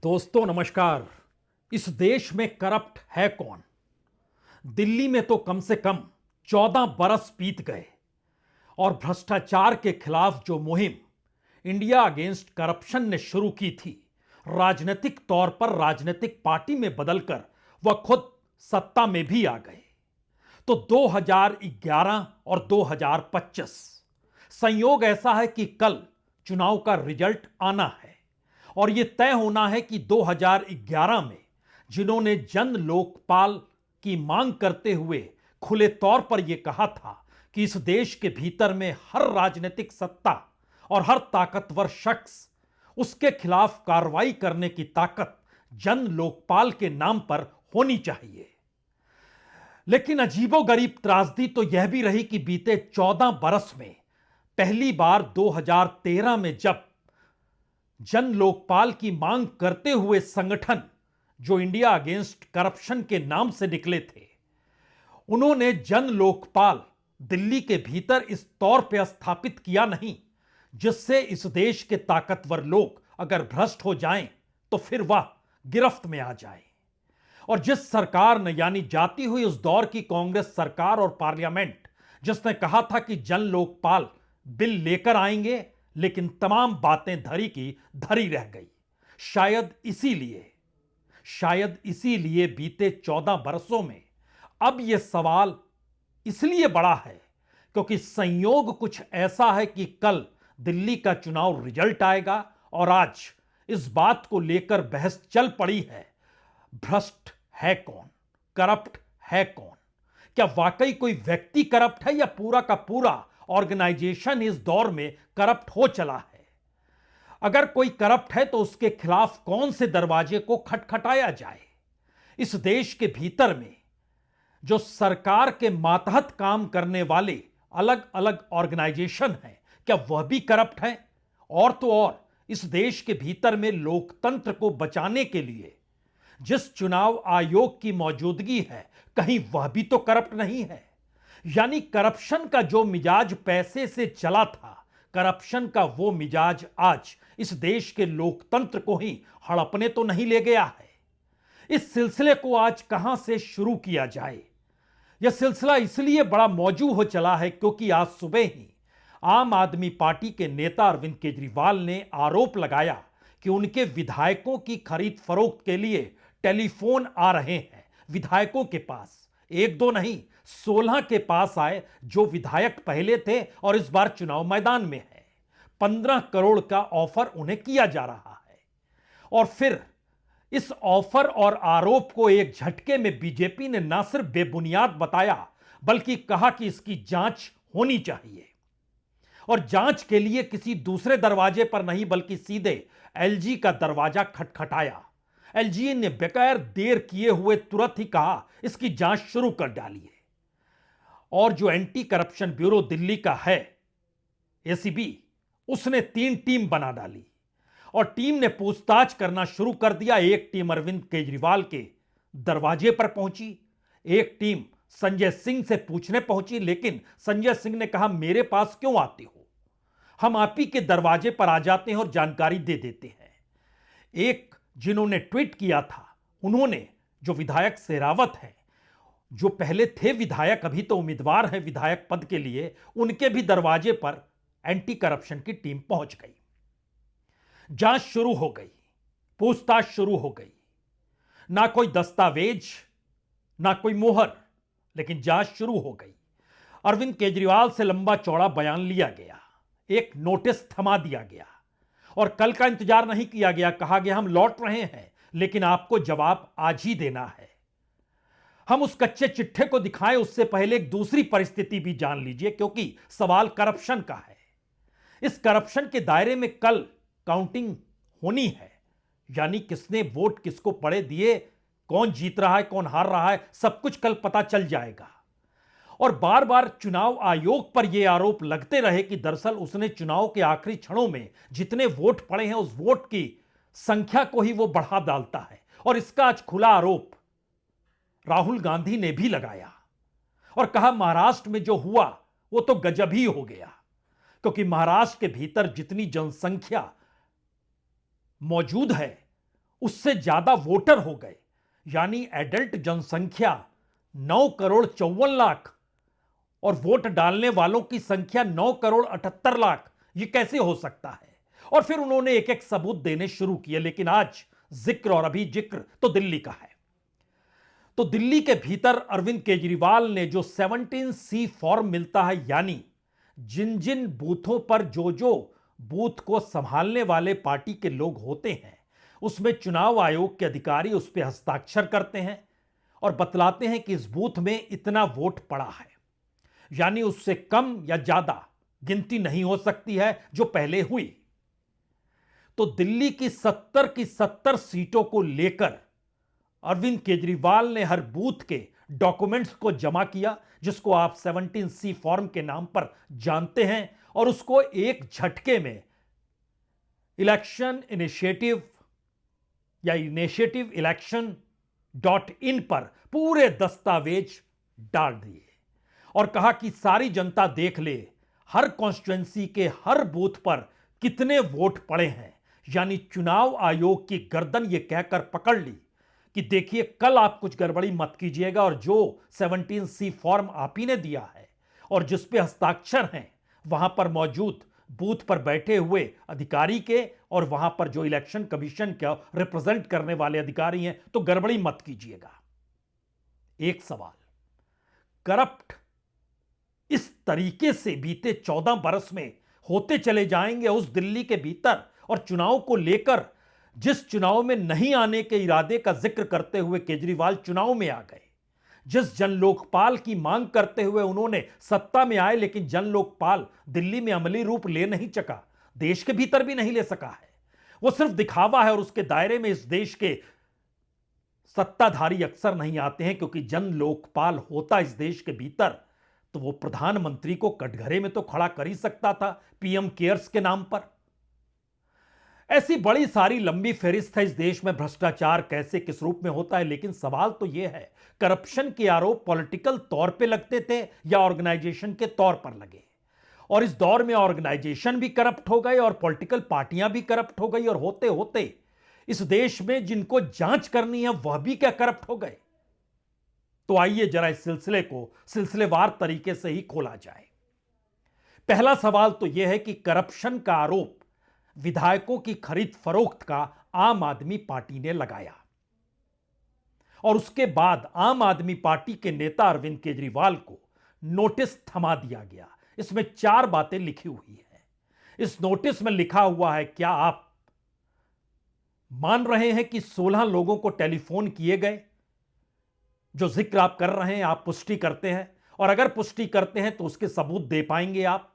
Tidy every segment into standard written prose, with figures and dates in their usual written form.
दोस्तों नमस्कार। इस देश में करप्ट है कौन? दिल्ली में तो कम से कम 14 बरस बीत गए और भ्रष्टाचार के खिलाफ जो मुहिम इंडिया अगेंस्ट करप्शन ने शुरू की थी, राजनीतिक तौर पर राजनीतिक पार्टी में बदलकर वह खुद सत्ता में भी आ गए। तो 2011 और 2025 संयोग ऐसा है कि कल चुनाव का रिजल्ट आना है और यह तय होना है कि 2011 में जिन्होंने जन लोकपाल की मांग करते हुए खुले तौर पर यह कहा था कि इस देश के भीतर में हर राजनीतिक सत्ता और हर ताकतवर शख्स उसके खिलाफ कार्रवाई करने की ताकत जन लोकपाल के नाम पर होनी चाहिए। लेकिन अजीबोगरीब त्रासदी तो यह भी रही कि बीते 14 बरस में पहली बार 2013 में जब जन लोकपाल की मांग करते हुए संगठन जो इंडिया अगेंस्ट करप्शन के नाम से निकले थे, उन्होंने जन लोकपाल दिल्ली के भीतर इस तौर पर स्थापित किया नहीं जिससे इस देश के ताकतवर लोग अगर भ्रष्ट हो जाएं तो फिर वह गिरफ्त में आ जाए। और जिस सरकार ने यानी जाती हुई उस दौर की कांग्रेस सरकार और पार्लियामेंट जिसने कहा था कि जन लोकपाल बिल लेकर आएंगे, लेकिन तमाम बातें धरी की धरी रह गई। शायद इसीलिए बीते 14 बरसों में अब यह सवाल इसलिए बड़ा है क्योंकि संयोग कुछ ऐसा है कि कल दिल्ली का चुनाव रिजल्ट आएगा और आज इस बात को लेकर बहस चल पड़ी है, भ्रष्ट है कौन, करप्ट है कौन? क्या वाकई कोई व्यक्ति करप्ट है या पूरा का पूरा ऑर्गेनाइजेशन इस दौर में करप्ट हो चला है? अगर कोई करप्ट है तो उसके खिलाफ कौन से दरवाजे को खटखटाया जाए? इस देश के भीतर में जो सरकार के मातहत काम करने वाले अलग अलग ऑर्गेनाइजेशन हैं, क्या वह भी करप्ट हैं? और तो और इस देश के भीतर में लोकतंत्र को बचाने के लिए जिस चुनाव आयोग की मौजूदगी है, कहीं वह भी तो करप्ट नहीं है? यानी करप्शन का जो मिजाज पैसे से चला था, करप्शन का वो मिजाज आज इस देश के लोकतंत्र को ही हड़पने तो नहीं ले गया है। इस सिलसिले को आज कहां से शुरू किया जाए? यह सिलसिला इसलिए बड़ा मौजू हो चला है क्योंकि आज सुबह ही आम आदमी पार्टी के नेता अरविंद केजरीवाल ने आरोप लगाया कि उनके विधायकों की खरीद फरोख्त के लिए टेलीफोन आ रहे हैं विधायकों के पास। एक दो नहीं, 16 के पास आए जो विधायक पहले थे और इस बार चुनाव मैदान में है। 15 करोड़ का ऑफर उन्हें किया जा रहा है और फिर इस ऑफर और आरोप को एक झटके में बीजेपी ने ना सिर्फ बेबुनियाद बताया बल्कि कहा कि इसकी जांच होनी चाहिए और जांच के लिए किसी दूसरे दरवाजे पर नहीं बल्कि सीधे एलजी का दरवाजा खटखटाया। एलजी ने बगैर देर किए हुए तुरंत ही कहा इसकी जांच शुरू कर डालिए। और जो एंटी करप्शन ब्यूरो दिल्ली का है, एसीबी, उसने 3 टीम बना डाली और टीम ने पूछताछ करना शुरू कर दिया। एक टीम अरविंद केजरीवाल के दरवाजे पर पहुंची, एक टीम संजय सिंह से पूछने पहुंची, लेकिन संजय सिंह ने कहा मेरे पास क्यों आते हो, हम आप ही के दरवाजे पर आ जाते हैं और जानकारी दे देते हैं। एक जिन्होंने ट्वीट किया था, उन्होंने, जो विधायक शेरावत हैं, जो पहले थे विधायक, अभी तो उम्मीदवार हैं विधायक पद के लिए, उनके भी दरवाजे पर एंटी करप्शन की टीम पहुंच गई। जांच शुरू हो गई, पूछताछ शुरू हो गई। ना कोई दस्तावेज, ना कोई मोहर, लेकिन जांच शुरू हो गई। अरविंद केजरीवाल से लंबा चौड़ा बयान लिया गया, एक नोटिस थमा दिया गया और कल का इंतजार नहीं किया गया। कहा गया हम लौट रहे हैं लेकिन आपको जवाब आज ही देना है। हम उस कच्चे चिट्ठे को दिखाएं उससे पहले एक दूसरी परिस्थिति भी जान लीजिए, क्योंकि सवाल करप्शन का है। इस करप्शन के दायरे में कल काउंटिंग होनी है, यानी किसने वोट किसको पड़े दिए, कौन जीत रहा है कौन हार रहा है, सब कुछ कल पता चल जाएगा। और बार बार चुनाव आयोग पर यह आरोप लगते रहे कि दरअसल उसने चुनाव के आखिरी क्षणों में जितने वोट पड़े हैं उस वोट की संख्या को ही वो बढ़ा डालता है। और इसका आज खुला आरोप राहुल गांधी ने भी लगाया और कहा महाराष्ट्र में जो हुआ वो तो गजब ही हो गया, क्योंकि महाराष्ट्र के भीतर जितनी जनसंख्या मौजूद है उससे ज्यादा वोटर हो गए, यानी एडल्ट जनसंख्या 9 करोड़ 54 लाख और वोट डालने वालों की संख्या 9 करोड़ 78 लाख। यह कैसे हो सकता है? और फिर उन्होंने एक एक सबूत देने शुरू किए। लेकिन आज जिक्र और अभी जिक्र तो दिल्ली का है। तो दिल्ली के भीतर अरविंद केजरीवाल ने जो 17C फॉर्म मिलता है, यानी जिन जिन बूथों पर जो जो बूथ को संभालने वाले पार्टी के लोग होते हैं, उसमें चुनाव आयोग के अधिकारी उस पर हस्ताक्षर करते हैं और बतलाते हैं कि इस बूथ में इतना वोट पड़ा है, यानी उससे कम या ज्यादा गिनती नहीं हो सकती है जो पहले हुई। तो दिल्ली की 70 की 70 सीटों को लेकर अरविंद केजरीवाल ने हर बूथ के डॉक्यूमेंट्स को जमा किया, जिसको आप 17C फॉर्म के नाम पर जानते हैं, और उसको एक झटके में इलेक्शन इनिशिएटिव या इनिशिएटिव इलेक्शन.in पर पूरे दस्तावेज डाल दिए और कहा कि सारी जनता देख ले हर कॉन्स्टिट्यूएंसी के हर बूथ पर कितने वोट पड़े हैं। यानी चुनाव आयोग की गर्दन यह कहकर पकड़ ली कि देखिए, कल आप कुछ गड़बड़ी मत कीजिएगा, और जो 17C फॉर्म आप ही ने दिया है और जिस पे हस्ताक्षर हैं वहां पर मौजूद बूथ पर बैठे हुए अधिकारी के और वहां पर जो इलेक्शन कमीशन का रिप्रेजेंट करने वाले अधिकारी हैं, तो गड़बड़ी मत कीजिएगा। एक सवाल, करप्ट इस तरीके से बीते 14 बरस में होते चले जाएंगे उस दिल्ली के भीतर, और चुनाव को लेकर जिस चुनाव में नहीं आने के इरादे का जिक्र करते हुए केजरीवाल चुनाव में आ गए, जिस जन लोकपाल की मांग करते हुए उन्होंने सत्ता में आए, लेकिन जन लोकपाल दिल्ली में अमली रूप ले नहीं सका, देश के भीतर भी नहीं ले सका है, वो सिर्फ दिखावा है। और उसके दायरे में इस देश के सत्ताधारी अक्सर नहीं आते हैं, क्योंकि जन लोकपाल होता इस देश के भीतर तो वो प्रधानमंत्री को कटघरे में तो खड़ा कर ही सकता था, पीएम केयर्स के नाम पर। ऐसी बड़ी सारी लंबी फहरिस्त है इस देश में भ्रष्टाचार कैसे किस रूप में होता है। लेकिन सवाल तो यह है, करप्शन के आरोप पॉलिटिकल तौर पे लगते थे या ऑर्गेनाइजेशन के तौर पर लगे? और इस दौर में ऑर्गेनाइजेशन भी करप्ट हो गए और पॉलिटिकल पार्टियां भी करप्ट हो गई, और होते होते इस देश में जिनको जांच करनी है वह भी क्या करप्ट हो गए? तो आइए जरा इस सिलसिले को सिलसिलेवार तरीके से ही खोला जाए। पहला सवाल तो यह है कि करप्शन का आरोप विधायकों की खरीद फरोख्त का आम आदमी पार्टी ने लगाया, और उसके बाद आम आदमी पार्टी के नेता अरविंद केजरीवाल को नोटिस थमा दिया गया। इसमें 4 बातें लिखी हुई हैं। इस नोटिस में लिखा हुआ है, क्या आप मान रहे हैं कि 16 लोगों को टेलीफोन किए गए? जो जिक्र आप कर रहे हैं आप पुष्टि करते हैं, और अगर पुष्टि करते हैं तो उसके सबूत दे पाएंगे आप?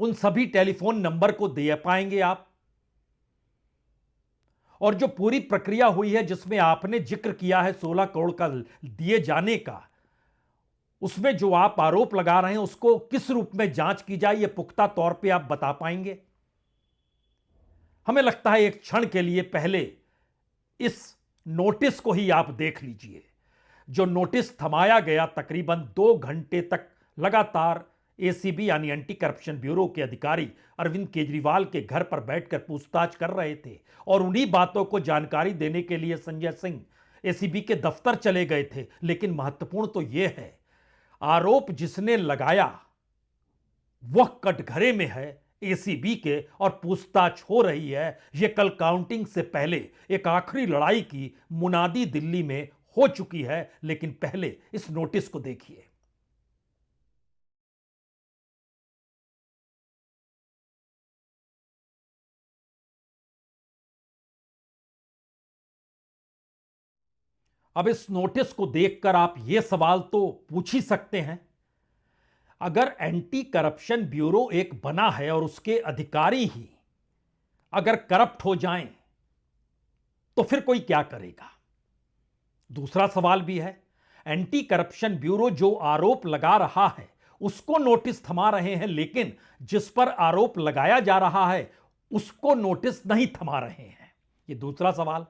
उन सभी टेलीफोन नंबर को दे पाएंगे आप? और जो पूरी प्रक्रिया हुई है जिसमें आपने जिक्र किया है 16 करोड़ का दिए जाने का, उसमें जो आप आरोप लगा रहे हैं उसको किस रूप में जांच की जाए, यह पुख्ता तौर पे आप बता पाएंगे? हमें लगता है एक क्षण के लिए पहले इस नोटिस को ही आप देख लीजिए। जो नोटिस थमाया गया, तकरीबन 2 घंटे तक लगातार एसीबी यानी एंटी करप्शन ब्यूरो के अधिकारी अरविंद केजरीवाल के घर पर बैठकर पूछताछ कर रहे थे, और उन्हीं बातों को जानकारी देने के लिए संजय सिंह एसीबी के दफ्तर चले गए थे। लेकिन महत्वपूर्ण तो यह है, आरोप जिसने लगाया वह कटघरे में है एसीबी के, और पूछताछ हो रही है। यह कल काउंटिंग से पहले एक आखिरी लड़ाई की मुनादी दिल्ली में हो चुकी है। लेकिन पहले इस नोटिस को देखिए। अब इस नोटिस को देखकर आप यह सवाल तो पूछ ही सकते हैं, अगर एंटी करप्शन ब्यूरो एक बना है और उसके अधिकारी ही अगर करप्ट हो जाएं तो फिर कोई क्या करेगा? दूसरा सवाल भी है, एंटी करप्शन ब्यूरो जो आरोप लगा रहा है उसको नोटिस थमा रहे हैं, लेकिन जिस पर आरोप लगाया जा रहा है उसको नोटिस नहीं थमा रहे हैं। यह दूसरा सवाल।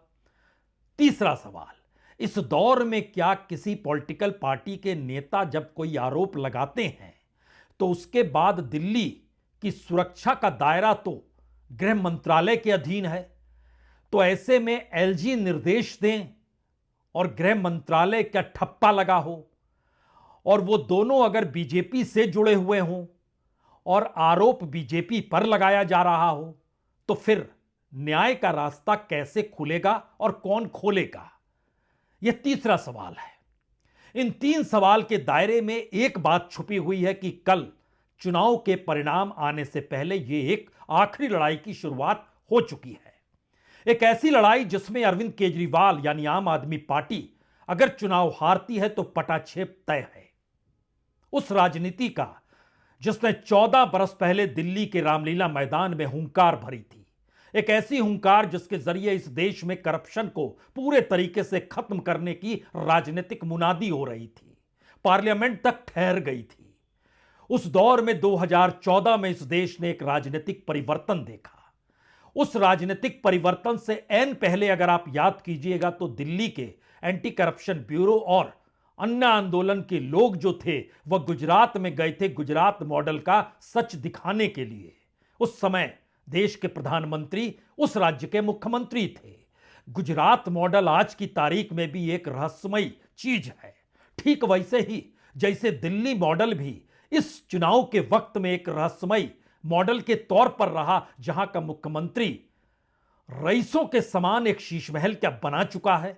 तीसरा सवाल, इस दौर में क्या किसी पॉलिटिकल पार्टी के नेता जब कोई आरोप लगाते हैं तो उसके बाद दिल्ली की सुरक्षा का दायरा तो गृह मंत्रालय के अधीन है, तो ऐसे में एलजी निर्देश दें और गृह मंत्रालय का ठप्पा लगा हो और वो दोनों अगर बीजेपी से जुड़े हुए हों और आरोप बीजेपी पर लगाया जा रहा हो, तो फिर न्याय का रास्ता कैसे खुलेगा और कौन खोलेगा? यह तीसरा सवाल है। इन तीन सवाल के दायरे में एक बात छुपी हुई है कि कल चुनाव के परिणाम आने से पहले यह एक आखिरी लड़ाई की शुरुआत हो चुकी है। एक ऐसी लड़ाई जिसमें अरविंद केजरीवाल यानी आम आदमी पार्टी अगर चुनाव हारती है तो पटाक्षेप तय है। उस राजनीति का जिसने 14 बरस पहले दिल्ली के रामलीला मैदान में हुंकार भरी थी, एक ऐसी हुंकार जिसके जरिए इस देश में करप्शन को पूरे तरीके से खत्म करने की राजनीतिक मुनादी हो रही थी, पार्लियामेंट तक ठहर गई थी। उस दौर में 2014 में इस देश ने एक राजनीतिक परिवर्तन देखा। उस राजनीतिक परिवर्तन से ऐन पहले अगर आप याद कीजिएगा तो दिल्ली के एंटी करप्शन ब्यूरो और अन्य आंदोलन के लोग जो थे वह गुजरात में गए थे गुजरात मॉडल का सच दिखाने के लिए। उस समय देश के प्रधानमंत्री उस राज्य के मुख्यमंत्री थे। गुजरात मॉडल आज की तारीख में भी एक रहस्यमयी चीज है, ठीक वैसे ही जैसे दिल्ली मॉडल भी इस चुनाव के वक्त में एक रहस्यमयी मॉडल के तौर पर रहा, जहां का मुख्यमंत्री रईसों के समान एक शीश महल क्या बना चुका है।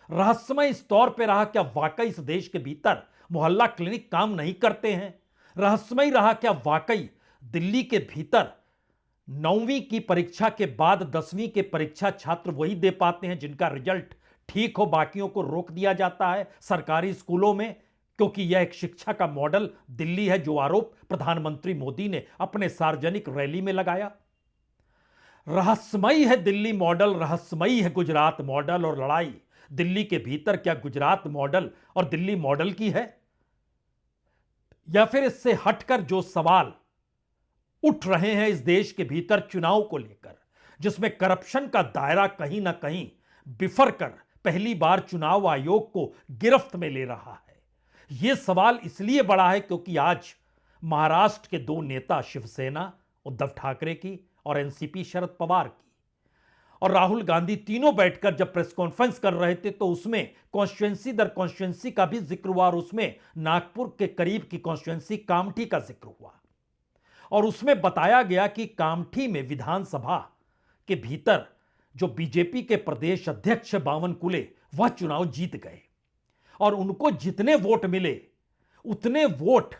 रहस्यमय इस तौर पर रहा क्या वाकई इस देश के भीतर मोहल्ला क्लिनिक काम नहीं करते हैं। रहस्यमय रहा क्या वाकई दिल्ली के भीतर 9वीं की परीक्षा के बाद 10वीं के परीक्षा छात्र वही दे पाते हैं जिनका रिजल्ट ठीक हो, बाकियों को रोक दिया जाता है सरकारी स्कूलों में, क्योंकि यह एक शिक्षा का मॉडल दिल्ली है जो आरोप प्रधानमंत्री मोदी ने अपने सार्वजनिक रैली में लगाया। रहस्यमयी है दिल्ली मॉडल, रहस्यमयी है गुजरात मॉडल, और लड़ाई दिल्ली के भीतर क्या गुजरात मॉडल और दिल्ली मॉडल की है, या फिर इससे हटकर जो सवाल उठ रहे हैं इस देश के भीतर चुनाव को लेकर, जिसमें करप्शन का दायरा कहीं ना कहीं बिफर कर पहली बार चुनाव आयोग को गिरफ्त में ले रहा है। यह सवाल इसलिए बड़ा है क्योंकि आज महाराष्ट्र के दो नेता, शिवसेना उद्धव ठाकरे की और एनसीपी शरद पवार की और राहुल गांधी, तीनों बैठकर जब प्रेस कॉन्फ्रेंस कर रहे थे तो उसमें कॉन्स्टिट्यूएंसी दर कॉन्स्टिट्यूएंसी का भी जिक्र हुआ और उसमें नागपुर के करीब की कॉन्स्टिट्यूएंसी कामठी का जिक्र हुआ और उसमें बताया गया कि कामठी में विधानसभा के भीतर जो बीजेपी के प्रदेश अध्यक्ष बावनकुले वह चुनाव जीत गए और उनको जितने वोट मिले उतने वोट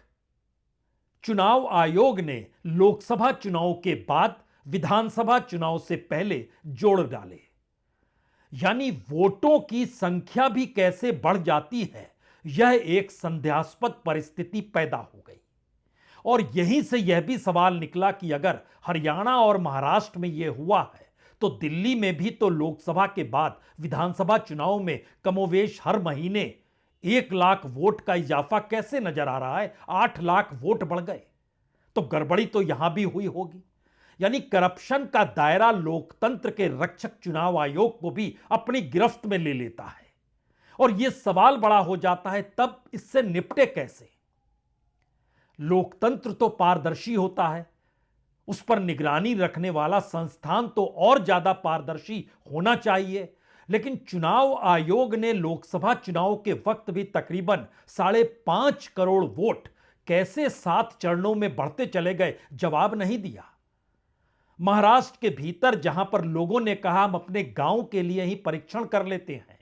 चुनाव आयोग ने लोकसभा चुनाव के बाद विधानसभा चुनाव से पहले जोड़ डाले। यानी वोटों की संख्या भी कैसे बढ़ जाती है, यह एक संदेहास्पद परिस्थिति पैदा हो गई और यहीं से यह भी सवाल निकला कि अगर हरियाणा और महाराष्ट्र में यह हुआ है तो दिल्ली में भी तो लोकसभा के बाद विधानसभा चुनाव में कमोवेश हर महीने 1 लाख वोट का इजाफा कैसे नजर आ रहा है। 8 लाख वोट बढ़ गए, तो गड़बड़ी तो यहां भी हुई होगी। यानी करप्शन का दायरा लोकतंत्र के रक्षक चुनाव आयोग को भी अपनी गिरफ्त में ले लेता है और यह सवाल बड़ा हो जाता है तब इससे निपटे कैसे। लोकतंत्र तो पारदर्शी होता है, उस पर निगरानी रखने वाला संस्थान तो और ज्यादा पारदर्शी होना चाहिए, लेकिन चुनाव आयोग ने लोकसभा चुनाव के वक्त भी तकरीबन 5.5 करोड़ वोट कैसे 7 चरणों में बढ़ते चले गए, जवाब नहीं दिया। महाराष्ट्र के भीतर जहां पर लोगों ने कहा हम अपने गांव के लिए ही परीक्षण कर लेते हैं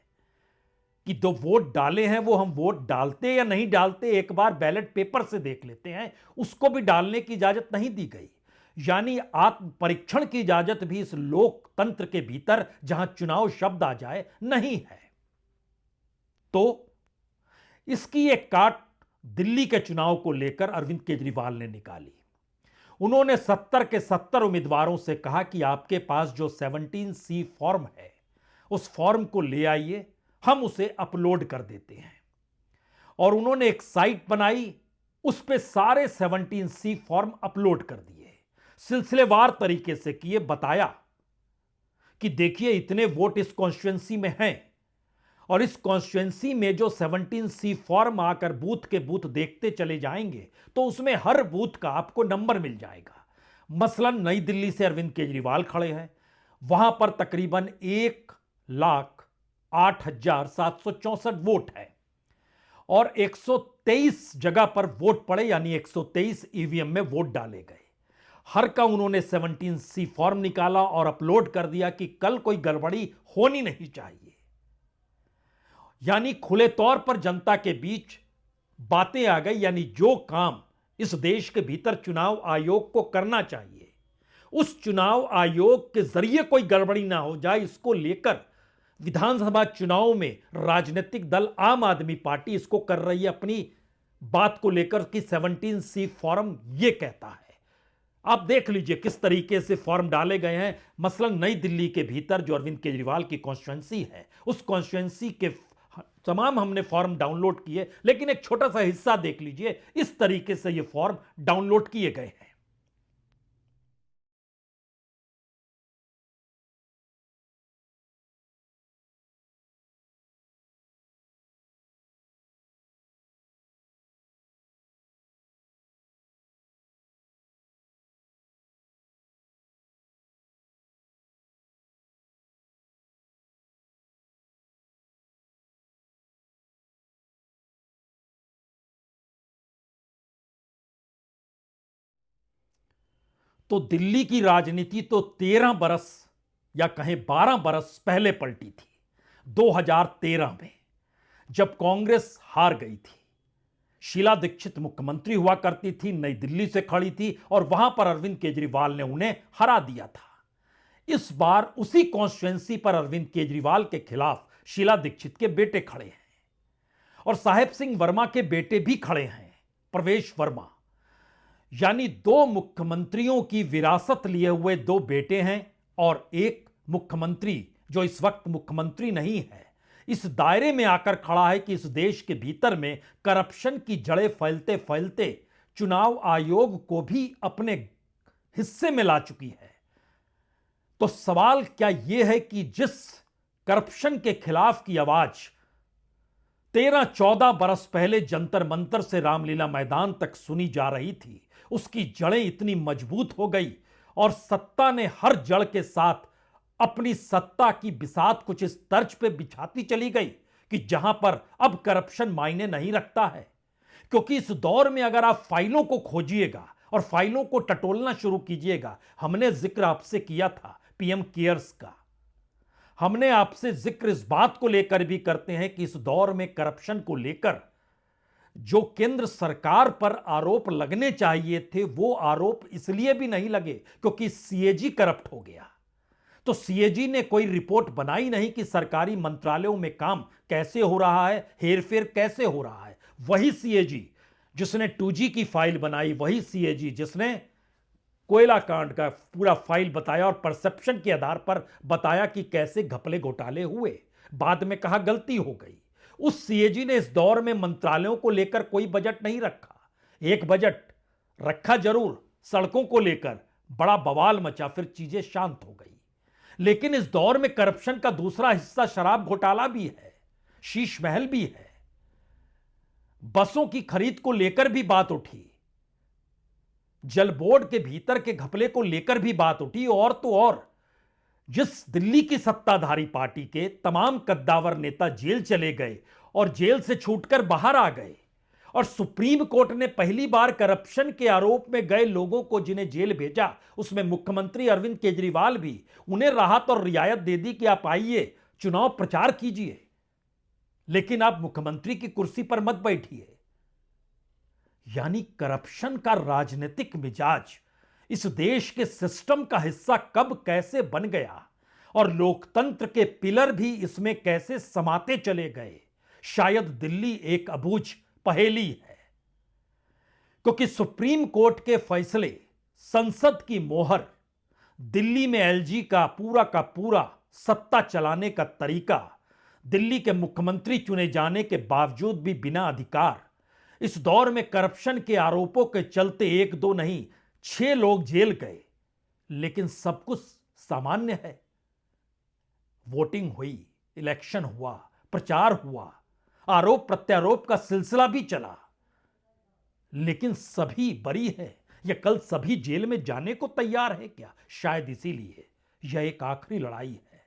कि 2 वोट डाले हैं वो हम वोट डालते या नहीं डालते, एक बार बैलेट पेपर से देख लेते हैं, उसको भी डालने की इजाजत नहीं दी गई। यानी आत्म परीक्षण की इजाजत भी इस लोकतंत्र के भीतर जहां चुनाव शब्द आ जाए नहीं है। तो इसकी एक काट दिल्ली के चुनाव को लेकर अरविंद केजरीवाल ने निकाली। उन्होंने 70 के 70 उम्मीदवारों से कहा कि आपके पास जो 17C फॉर्म है उस फॉर्म को ले आइए, हम उसे अपलोड कर देते हैं। और उन्होंने एक साइट बनाई, उस पे सारे 17C फॉर्म अपलोड कर दिए, सिलसिलेवार तरीके से किए, बताया कि देखिए इतने वोट इस कॉन्स्टिट्यूएंसी में हैं और इस कॉन्स्टिट्यूएंसी में जो 17C फॉर्म आकर बूथ के बूथ देखते चले जाएंगे तो उसमें हर बूथ का आपको नंबर मिल जाएगा। मसलन नई दिल्ली से अरविंद केजरीवाल खड़े हैं, वहां पर तकरीबन 1,08,764 वोट है और 123 जगह पर वोट पड़े, यानी 123 ईवीएम में वोट डाले गए। हर का उन्होंने 17C फॉर्म निकाला और अपलोड कर दिया कि कल कोई गड़बड़ी होनी नहीं चाहिए। यानी खुले तौर पर जनता के बीच बातें आ गई, यानी जो काम इस देश के भीतर चुनाव आयोग को करना चाहिए, उस चुनाव आयोग के जरिए कोई गड़बड़ी ना हो जाए, इसको लेकर विधानसभा चुनाव में राजनीतिक दल आम आदमी पार्टी इसको कर रही है अपनी बात को लेकर कि 17C फॉर्म यह कहता है। आप देख लीजिए किस तरीके से फॉर्म डाले गए हैं। मसलन नई दिल्ली के भीतर जो अरविंद केजरीवाल की कॉन्स्टिट्यूंसी है, उस कॉन्स्टिट्यूंसी के तमाम हमने फॉर्म डाउनलोड किए, लेकिन एक छोटा सा हिस्सा देख लीजिए, इस तरीके से ये फॉर्म डाउनलोड किए गए हैं। तो दिल्ली की राजनीति तो 13 बरस या कहें 12 बरस पहले पलटी थी, 2013 में, जब कांग्रेस हार गई थी। शीला दीक्षित मुख्यमंत्री हुआ करती थी, नई दिल्ली से खड़ी थी और वहां पर अरविंद केजरीवाल ने उन्हें हरा दिया था। इस बार उसी कॉन्स्टिट्यूंसी पर अरविंद केजरीवाल के खिलाफ शीला दीक्षित के बेटे खड़े हैं और साहेब सिंह वर्मा के बेटे भी खड़े हैं, प्रवेश वर्मा। यानी दो मुख्यमंत्रियों की विरासत लिए हुए दो बेटे हैं और एक मुख्यमंत्री जो इस वक्त मुख्यमंत्री नहीं है, इस दायरे में आकर खड़ा है कि इस देश के भीतर में करप्शन की जड़ें फैलते फैलते चुनाव आयोग को भी अपने हिस्से में ला चुकी है। तो सवाल क्या यह है कि जिस करप्शन के खिलाफ की आवाज 13-14 बरस पहले जंतर मंतर से रामलीला मैदान तक सुनी जा रही थी, उसकी जड़ें इतनी मजबूत हो गई और सत्ता ने हर जड़ के साथ अपनी सत्ता की बिसात कुछ इस तर्ज पे बिछाती चली गई कि जहां पर अब करप्शन मायने नहीं रखता है। क्योंकि इस दौर में अगर आप फाइलों को खोजिएगा और फाइलों को टटोलना शुरू कीजिएगा, हमने जिक्र आपसे किया था पीएम केयर्स का, हमने आपसे जिक्र इस बात को लेकर भी करते हैं कि इस दौर में करप्शन को लेकर जो केंद्र सरकार पर आरोप लगने चाहिए थे, वो आरोप इसलिए भी नहीं लगे क्योंकि सीएजी करप्ट हो गया। तो सीएजी ने कोई रिपोर्ट बनाई नहीं कि सरकारी मंत्रालयों में काम कैसे हो रहा है, हेरफेर कैसे हो रहा है। वही सीएजी जिसने 2G की फाइल बनाई, वही सीएजी जिसने कोयला कांड का पूरा फाइल बताया और परसेप्शन के आधार पर बताया कि कैसे घपले घोटाले हुए, बाद में कहा गलती हो गई। उस सीएजी ने इस दौर में मंत्रालयों को लेकर कोई बजट नहीं रखा। एक बजट रखा जरूर, सड़कों को लेकर बड़ा बवाल मचा, फिर चीजें शांत हो गई। लेकिन इस दौर में करप्शन का दूसरा हिस्सा शराब घोटाला भी है, शीश महल भी है, बसों की खरीद को लेकर भी बात उठी, जल बोर्ड के भीतर के घपले को लेकर भी बात उठी, और तो और जिस दिल्ली की सत्ताधारी पार्टी के तमाम कद्दावर नेता जेल चले गए और जेल से छूटकर बाहर आ गए और सुप्रीम कोर्ट ने पहली बार करप्शन के आरोप में गए लोगों को जिन्हें जेल भेजा, उसमें मुख्यमंत्री अरविंद केजरीवाल भी, उन्हें राहत और रियायत दे दी कि आप आइए चुनाव प्रचार कीजिए, लेकिन आप मुख्यमंत्री की कुर्सी पर मत बैठिए। यानी करप्शन का राजनीतिक मिजाज इस देश के सिस्टम का हिस्सा कब कैसे बन गया और लोकतंत्र के पिलर भी इसमें कैसे समाते चले गए, शायद दिल्ली एक अबूझ पहेली है। क्योंकि सुप्रीम कोर्ट के फैसले, संसद की मोहर, दिल्ली में एलजी का पूरा सत्ता चलाने का तरीका, दिल्ली के मुख्यमंत्री चुने जाने के बावजूद भी बिना अधिकार, इस दौर में करप्शन के आरोपों के चलते 1-2 नहीं 6 लोग जेल गए, लेकिन सब कुछ सामान्य है। वोटिंग हुई, इलेक्शन हुआ, प्रचार हुआ, आरोप प्रत्यारोप का सिलसिला भी चला, लेकिन सभी बरी है या कल सभी जेल में जाने को तैयार है क्या? शायद इसीलिए यह एक आखिरी लड़ाई है,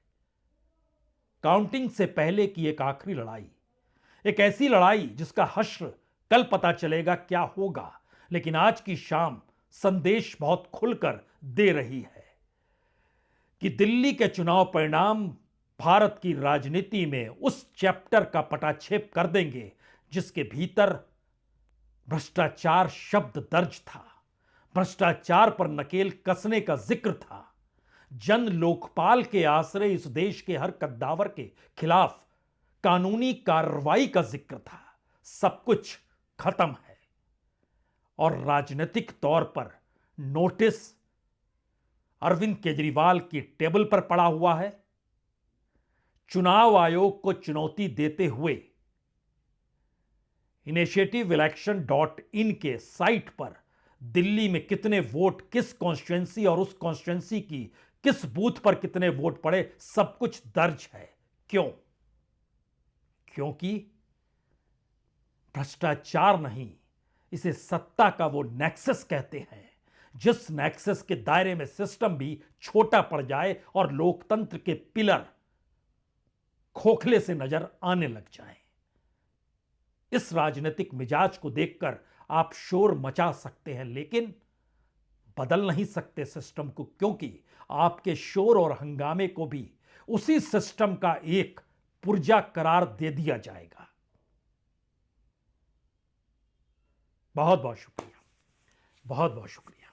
काउंटिंग से पहले की एक आखिरी लड़ाई, एक ऐसी लड़ाई जिसका हश्र कल पता चलेगा क्या होगा, लेकिन आज की शाम संदेश बहुत खुलकर दे रही है कि दिल्ली के चुनाव परिणाम भारत की राजनीति में उस चैप्टर का पटाक्षेप कर देंगे जिसके भीतर भ्रष्टाचार शब्द दर्ज था, भ्रष्टाचार पर नकेल कसने का जिक्र था, जन लोकपाल के आश्रय इस देश के हर कद्दावर के खिलाफ कानूनी कार्रवाई का जिक्र था। सब कुछ खत्म है और राजनीतिक तौर पर नोटिस अरविंद केजरीवाल की टेबल पर पड़ा हुआ है। चुनाव आयोग को चुनौती देते हुए initiativeelection.in के साइट पर दिल्ली में कितने वोट किस कॉन्स्टिट्यूएंसी और उस कॉन्स्टिट्यूएंसी की किस बूथ पर कितने वोट पड़े सब कुछ दर्ज है। क्यों? क्योंकि भ्रष्टाचार नहीं, इसे सत्ता का वो नेक्सस कहते हैं, जिस नेक्सस के दायरे में सिस्टम भी छोटा पड़ जाए और लोकतंत्र के पिलर खोखले से नजर आने लग जाएं। इस राजनीतिक मिजाज को देखकर आप शोर मचा सकते हैं, लेकिन बदल नहीं सकते सिस्टम को, क्योंकि आपके शोर और हंगामे को भी उसी सिस्टम का एक पुर्जा करार दे दिया जाएगा। बहुत बहुत शुक्रिया, बहुत बहुत शुक्रिया।